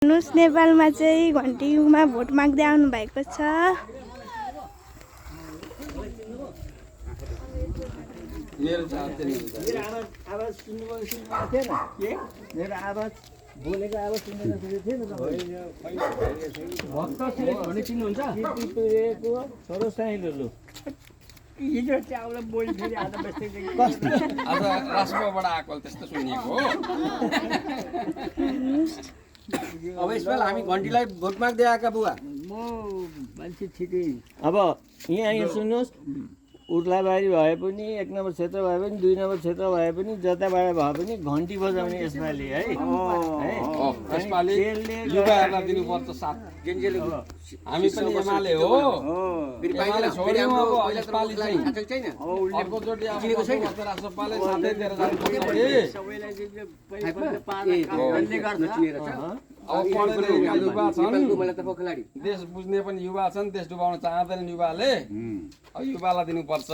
हेर्नुहोस् नेपालमा चाहिँ घन्टीमा भोट माग्दै आउनु भएको छ। मेरो आवाज सुन्नुभएको थिएन के मेरो आवाज बोलेको आवाज सुन्नुभएको थिएन भक्तले भने चिन्नुहुन्छ टिपेको छोरो साइलोलो हिजो चाउला बोली फेरि आज बस्दै आज राष्ट्रबाट आएको त्यस्तो सुनिएको हो। अब यसपाल हामी घन्टीलाई भोट माग्दै आएका बुवा म मान्छे ठिकै। अब यहाँ सुन्नुहोस् उर्लाबारी भए पनि 1 नम्बर क्षेत्र भए पनि 2 नम्बर क्षेत्र भए पनि जताबाट भए पनि घन्टी बजाउने यसपालि है। यसपालि युवाहरूलाई दिनुपर्छ साथ। हामी पनि एमाले हो। एमाले छोड्यौँ अब यसपालि चाहिँ अर्कोचोटि अब राष्ट्रपालले साथै दिएर अब पढेका युवा छन्, देश बुझ्ने पनि युवा छन्, देश डुबाउन चाहँदैनन् युवाले। अब युवालाई दिनुपर्छ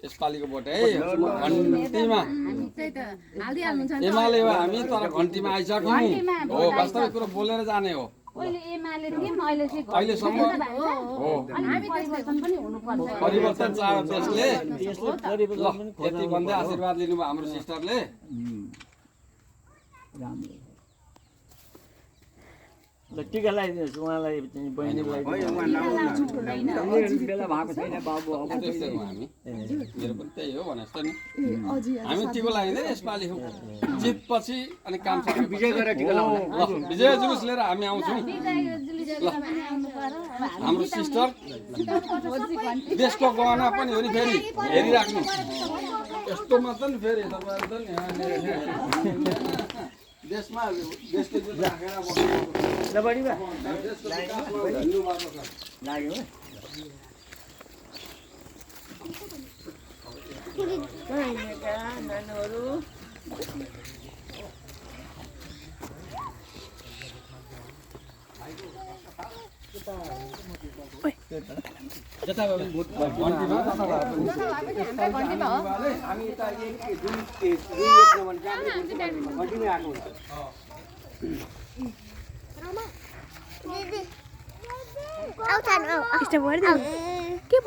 यसपालिको भोट है। घन्टीमा एमाले हो हामी, तर घन्टीमा आइसक्यौँ हो। वास्तविक कुरो बोलेर जाने हो। अहिलेसम्म हो परिवर्तन चाह्यो देशले। यति भन्दै आशीर्वाद लिनुभयो हाम्रो सिस्टरले। टिका लगाइदिनुहोस् उहाँलाई चाहिँ बहिनीलाई। बेला भएको छैन बाबु अब त्यस्तै हो हामी। मेरो पनि त्यही हो भने जस्तो नि। हामी टिको लगाइँदैन यसपालि जितपछि अनि काम सकेपछि विजय गरेर टिका लगाउनु। ल विजय जुलुस लिएर हामी आउँछौँ। ल हाम्रो सिस्टर देशको गहना पनि हो नि, फेरि हेरिराख्नु यस्तो मात्र नि फेरि तपाईँहरू त नि देशमा देशको जुन राखेर लाग्यो नानीहरू हामी त घन्टीमै आएको के